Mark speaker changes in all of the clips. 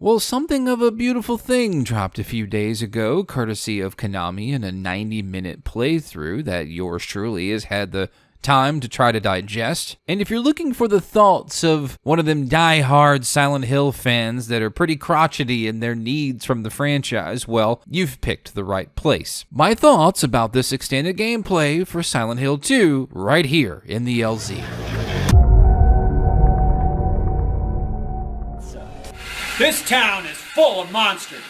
Speaker 1: Well, something of a beautiful thing dropped a few days ago, courtesy of Konami, in a 90-minute playthrough that yours truly has had the time to try to digest. And if you're looking for the thoughts of one of them die-hard Silent Hill fans that are pretty crotchety in their needs from the franchise, well, you've picked the right place. My thoughts about this extended gameplay for Silent Hill 2 right here in the LZ.
Speaker 2: This town is full of monsters.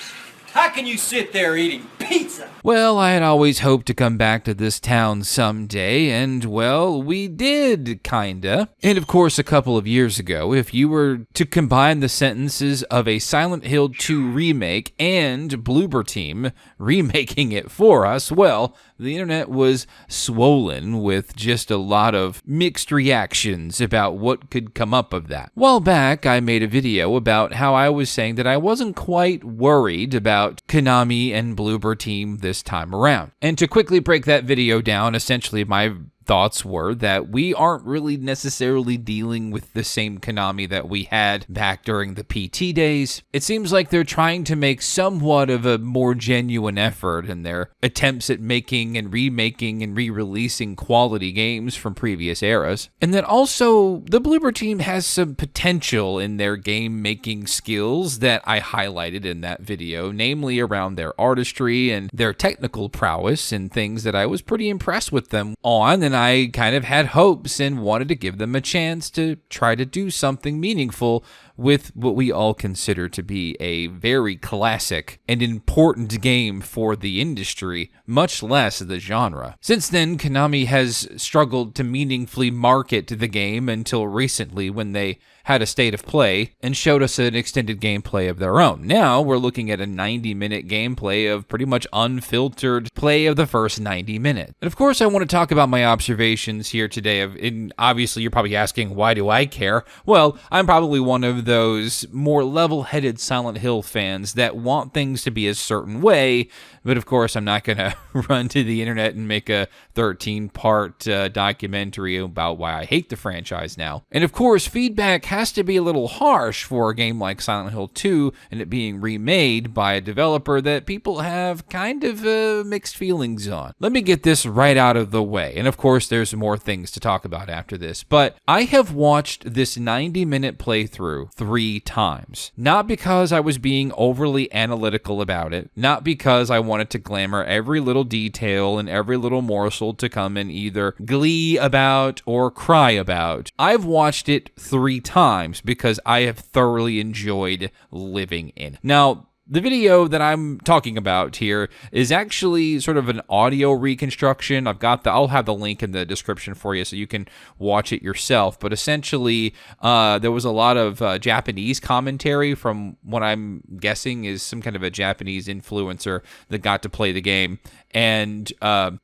Speaker 2: How can you sit there eating pizza?
Speaker 1: Well, I had always hoped to come back to this town someday, and, well, we did, kinda. And of course, a couple of years ago, if you were to combine the sentences of a Silent Hill 2 remake and Bloober team remaking it for us, well, the internet was swollen with just a lot of mixed reactions about what could come up of that. A while back, I made a video about how I was saying that I wasn't quite worried about Konami and Bloober team this time around. And to quickly break that video down, essentially my thoughts were that we aren't really necessarily dealing with the same Konami that we had back during the PT days. It seems like they're trying to make somewhat of a more genuine effort in their attempts at making and remaking and re-releasing quality games from previous eras. And that also, the Bloober team has some potential in their game-making skills that I highlighted in that video, namely around their artistry and their technical prowess and things that I was pretty impressed with them on, and I kind of had hopes and wanted to give them a chance to try to do something meaningful with what we all consider to be a very classic and important game for the industry, much less the genre. Since then, Konami has struggled to meaningfully market the game until recently when they had a state of play and showed us an extended gameplay of their own. Now we're looking at a 90-minute gameplay of pretty much unfiltered play of the first 90 minutes. And of course, I want to talk about my observations here today. And obviously, you're probably asking, why do I care? Well, I'm probably one of those more level-headed Silent Hill fans that want things to be a certain way, but of course, I'm not going to run to the internet and make a 13-part documentary about why I hate the franchise now. And of course, feedback has to be a little harsh for a game like Silent Hill 2 and it being remade by a developer that people have kind of mixed feelings on. Let me get this right out of the way. And of course, there's more things to talk about after this, but I have watched this 90-minute playthrough 3 times. Not because I was being overly analytical about it, not because I wanted to glamour every little detail and every little morsel to come and either glee about or cry about. I've watched it 3 times because I have thoroughly enjoyed living in. Now, the video that I'm talking about here is actually sort of an audio reconstruction. I'll have the link in the description for you so you can watch it yourself. But essentially, there was a lot of Japanese commentary from what I'm guessing is some kind of a Japanese influencer that got to play the game. And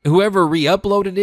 Speaker 1: whoever re-uploaded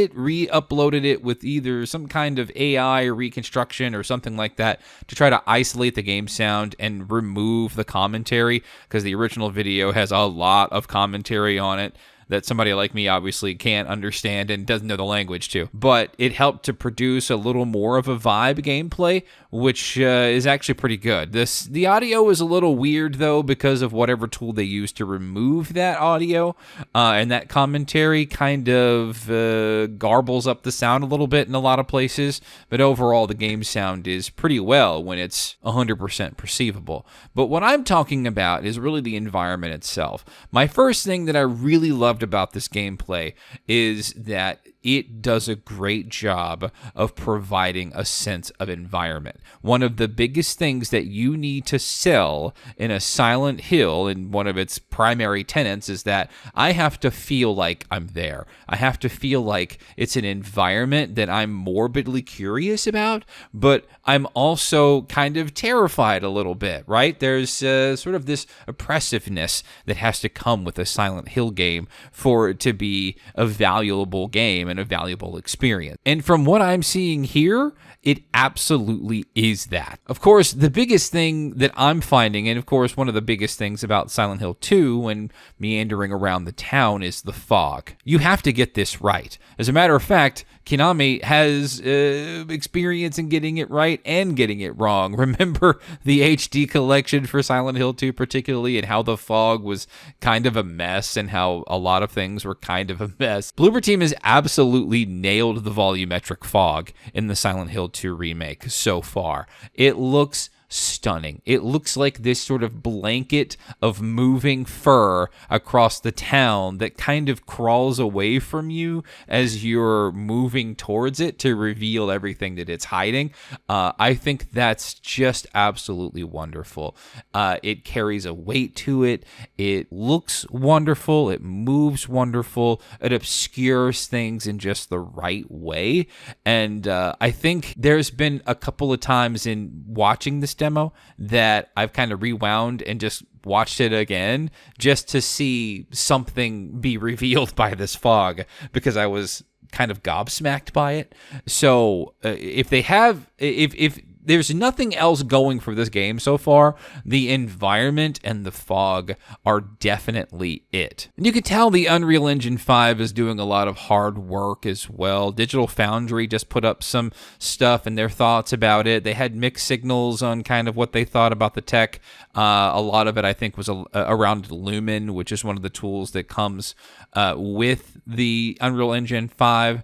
Speaker 1: it with either some kind of AI reconstruction or something like that to try to isolate the game sound and remove the commentary, because the original video has a lot of commentary on it that somebody like me obviously can't understand and doesn't know the language to. But it helped to produce a little more of a vibe gameplay, which is actually pretty good. The audio is a little weird, though, because of whatever tool they used to remove that audio, and that commentary kind of garbles up the sound a little bit in a lot of places, but overall the game sound is pretty well when it's 100% perceivable. But what I'm talking about is really the environment itself. My first thing that I really loved about this gameplay is that it does a great job of providing a sense of environment. One of the biggest things that you need to sell in a Silent Hill, and one of its primary tenets, is that I have to feel like I'm there. I have to feel like it's an environment that I'm morbidly curious about, but I'm also kind of terrified a little bit, right? There's sort of this oppressiveness that has to come with a Silent Hill game for it to be a valuable game and a valuable experience. And from what I'm seeing here, It absolutely is that. Of course, the biggest thing that I'm finding, and of course one of the biggest things about Silent Hill 2 when meandering around the town, is the fog. You have to get this right. As a matter of fact, Konami has experience in getting it right and getting it wrong. Remember the HD collection for Silent Hill 2 particularly, and how the fog was kind of a mess and how a lot of things were kind of a mess. Bloober Team has absolutely nailed the volumetric fog in the Silent Hill 2 remake so far. It looks stunning. It looks like this sort of blanket of moving fur across the town that kind of crawls away from you as you're moving towards it to reveal everything that it's hiding. I think that's just absolutely wonderful. It carries a weight to it. It looks wonderful. It moves wonderful. It obscures things in just the right way. And I think there's been a couple of times in watching this demo that I've kind of rewound and just watched it again just to see something be revealed by this fog, because I was kind of gobsmacked by it. So if there's nothing else going for this game so far, the environment and the fog are definitely it. And you can tell the Unreal Engine 5 is doing a lot of hard work as well. Digital Foundry just put up some stuff and their thoughts about it. They had mixed signals on kind of what they thought about the tech. A lot of it, I think, was around Lumen, which is one of the tools that comes with the Unreal Engine 5.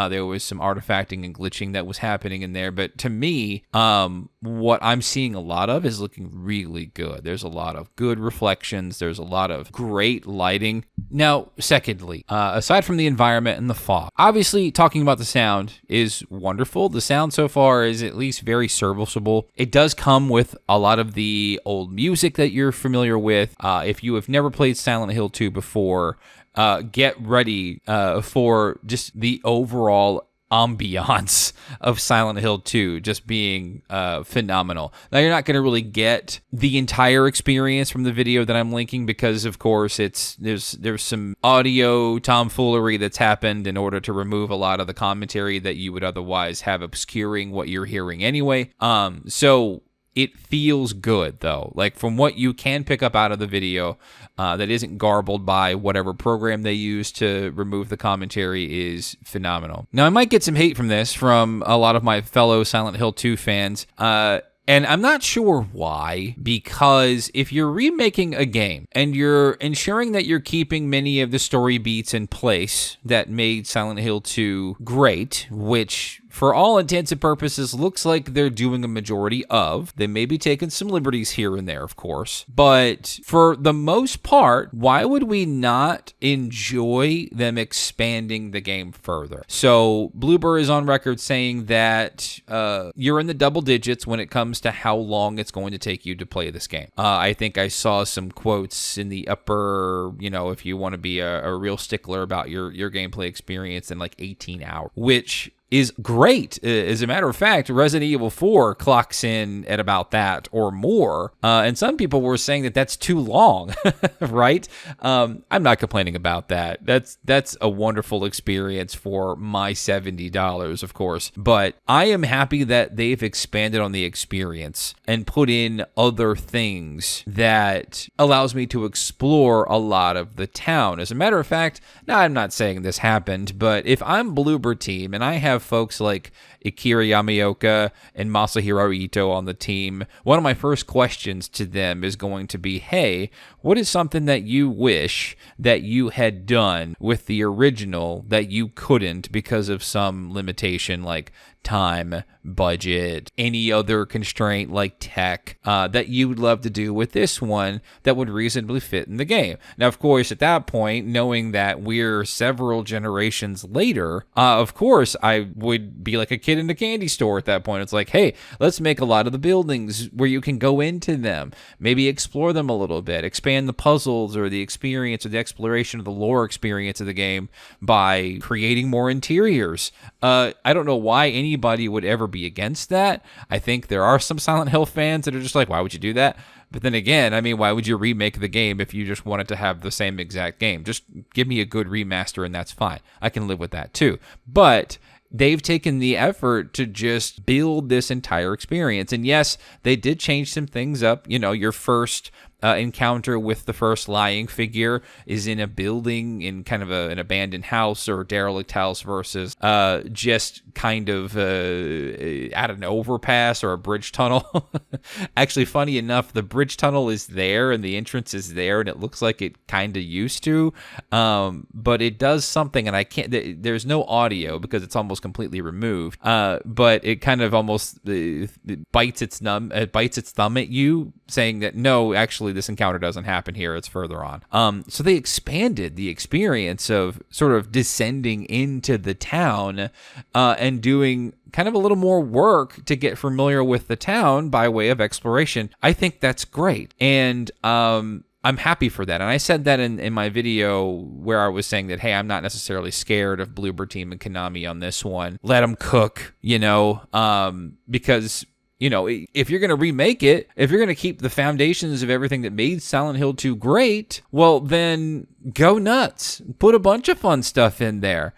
Speaker 1: There was some artifacting and glitching that was happening in there. But to me, what I'm seeing a lot of is looking really good. There's a lot of good reflections. There's a lot of great lighting. Now, secondly, aside from the environment and the fog, obviously talking about the sound is wonderful. The sound so far is at least very serviceable. It does come with a lot of the old music that you're familiar with. If you have never played Silent Hill 2 before, get ready for just the overall ambiance of Silent Hill 2 just being phenomenal. Now, you're not going to really get the entire experience from the video that I'm linking because, of course, there's some audio tomfoolery that's happened in order to remove a lot of the commentary that you would otherwise have obscuring what you're hearing anyway. So it feels good, though. Like, from what you can pick up out of the video that isn't garbled by whatever program they use to remove the commentary is phenomenal. Now, I might get some hate from this from a lot of my fellow Silent Hill 2 fans, and I'm not sure why, because if you're remaking a game and you're ensuring that you're keeping many of the story beats in place that made Silent Hill 2 great, which for all intents and purposes looks like they're doing a majority of. They may be taking some liberties here and there, of course. But for the most part, why would we not enjoy them expanding the game further? So Bloober is on record saying that you're in the double digits when it comes to how long it's going to take you to play this game. I think I saw some quotes in the upper, if you want to be a real stickler about your gameplay experience, in like 18 hours, which is great. As a matter of fact, Resident Evil 4 clocks in at about that or more. And some people were saying that that's too long, right? I'm not complaining about that. That's a wonderful experience for my $70, of course. But I am happy that they've expanded on the experience and put in other things that allows me to explore a lot of the town. As a matter of fact, now I'm not saying this happened, but if I'm Bloober Team and I have folks like Akira Yamaoka and Masahiro Ito on the team, one of my first questions to them is going to be, hey, what is something that you wish that you had done with the original that you couldn't because of some limitation like time, budget, any other constraint like tech that you would love to do with this one that would reasonably fit in the game? Now, of course, at that point, knowing that we're several generations later, of course, I would be like a kid in a candy store at that point. It's like, hey, let's make a lot of the buildings where you can go into them, maybe explore them a little bit, expand the puzzles or the experience or the exploration of the lore experience of the game by creating more interiors. I don't know why anybody would ever be against that. I think there are some Silent Hill fans that are just like, why would you do that? But then again, I mean, why would you remake the game if you just wanted to have the same exact game? Just give me a good remaster and that's fine. I can live with that too. But they've taken the effort to just build this entire experience. And yes, they did change some things up. Your first encounter with the first lying figure is in a building in kind of an abandoned house or derelict house versus just kind of at an overpass or a bridge tunnel. Actually, funny enough, the bridge tunnel is there and the entrance is there and it looks like it kind of used to, but it does something, and I can't, there's no audio because it's almost completely removed, but it kind of almost it bites its thumb at you, saying that no, actually this encounter doesn't happen here, it's further on. So they expanded the experience of sort of descending into the town and doing kind of a little more work to get familiar with the town by way of exploration. I think that's great. And I'm happy for that. And I said that in my video where I was saying that, hey, I'm not necessarily scared of Bloober Team and Konami on this one. Let them cook, because if you're going to remake it, if you're going to keep the foundations of everything that made Silent Hill 2 great, well, then go nuts. Put a bunch of fun stuff in there.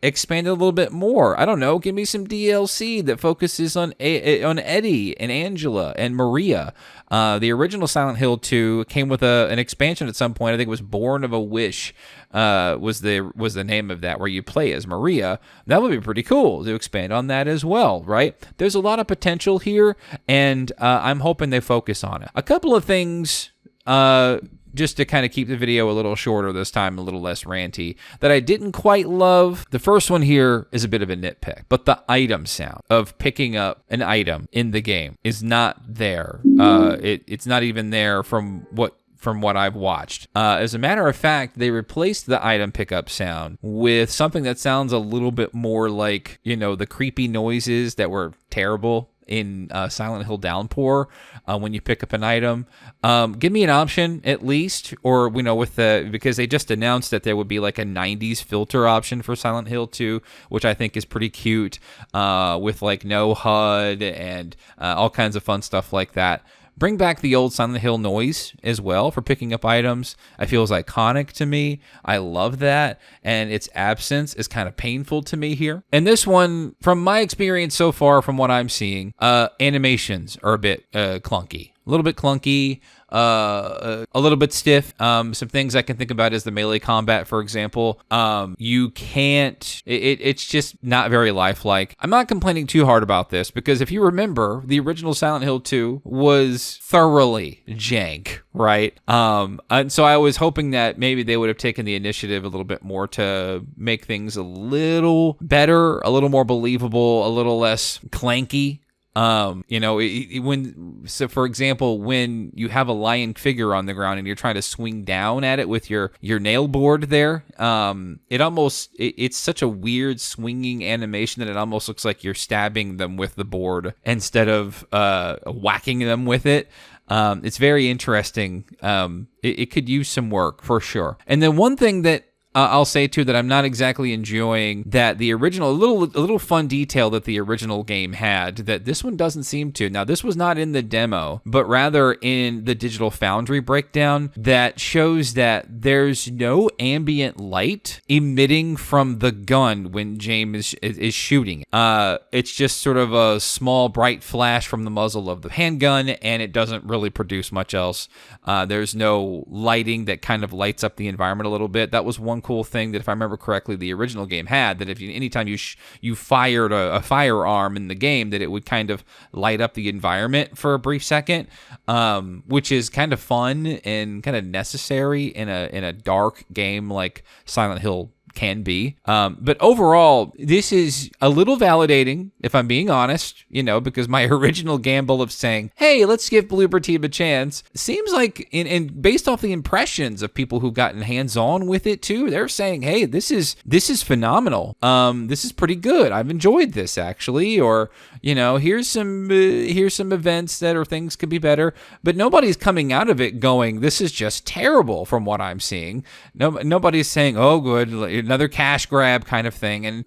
Speaker 1: Expand it a little bit more. I don't know. Give me some DLC that focuses on Eddie and Angela and Maria. The original Silent Hill 2 came with an expansion at some point. I think it was Born of a Wish was the name of that, where you play as Maria. That would be pretty cool to expand on that as well, right? There's a lot of potential here, and I'm hoping they focus on it. A couple of things, just to kind of keep the video a little shorter this time, a little less ranty, that I didn't quite love. The first one here is a bit of a nitpick, but the item sound of picking up an item in the game is not there. It's not even there from what I've watched. As a matter of fact, they replaced the item pickup sound with something that sounds a little bit more like, the creepy noises that were terrible in Silent Hill Downpour when you pick up an item. Give me an option at least, or because they just announced that there would be like a 90s filter option for Silent Hill 2, which I think is pretty cute, with like no HUD and all kinds of fun stuff like that. Bring back the old Silent Hill noise as well for picking up items. It feels iconic to me. I love that. And its absence is kind of painful to me here. And this one, from my experience so far, from what I'm seeing, animations are a bit clunky. A little bit clunky, a little bit stiff. Some things I can think about is the melee combat, for example. You can't, it's just not very lifelike. I'm not complaining too hard about this because if you remember, the original Silent Hill 2 was thoroughly jank, right? And so I was hoping that maybe they would have taken the initiative a little bit more to make things a little better, a little more believable, a little less clanky. For example, when you have a lying figure on the ground and you're trying to swing down at it with your nail board there, it's such a weird swinging animation that it almost looks like you're stabbing them with the board instead of whacking them with it. It's very interesting. It could use some work for sure. And then one thing that I'll say too that I'm not exactly enjoying that the original, a little fun detail that the original game had that this one doesn't seem to. Now, this was not in the demo, but rather in the Digital Foundry breakdown that shows that there's no ambient light emitting from the gun when James is shooting. It's just sort of a small bright flash from the muzzle of the handgun, and it doesn't really produce much else. There's no lighting that kind of lights up the environment a little bit. That was one cool thing that, if I remember correctly, the original game had, that if anytime you fired a firearm in the game, that it would kind of light up the environment for a brief second, which is kind of fun and kind of necessary in a dark game like Silent Hill can be. But overall, this is a little validating, if I'm being honest, because my original gamble of saying, hey, let's give Bloober Team a chance, seems like, and based off the impressions of people who've gotten hands-on with it too, they're saying, hey, this is phenomenal. This is pretty good. I've enjoyed this, actually. Or, here's some events that or things could be better. But nobody's coming out of it going, this is just terrible from what I'm seeing. Nobody's saying, oh, good, another cash grab kind of thing. And,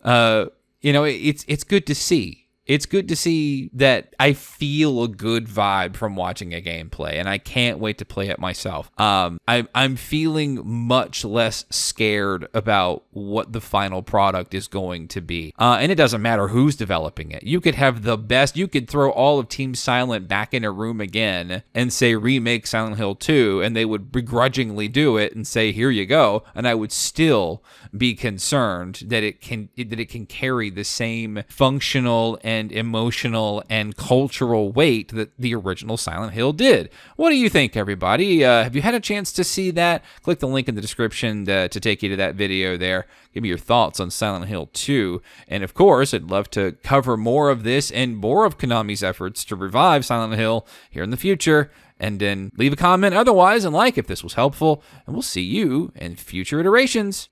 Speaker 1: it's good to see. it's good to see that I feel a good vibe from watching a gameplay, and I can't wait to play it myself. I'm feeling much less scared about what the final product is going to be. And it doesn't matter who's developing it. You could have the best, you could throw all of Team Silent back in a room again and say remake Silent Hill 2, and they would begrudgingly do it and say, here you go. And I would still be concerned that it can carry the same functional and emotional and cultural weight that the original Silent Hill did. What do you think, everybody? Have you had a chance to see that? Click the link in the description to take you to that video there. Give me your thoughts on Silent Hill 2. And of course, I'd love to cover more of this and more of Konami's efforts to revive Silent Hill here in the future. And then leave a comment otherwise and like if this was helpful. And we'll see you in future iterations.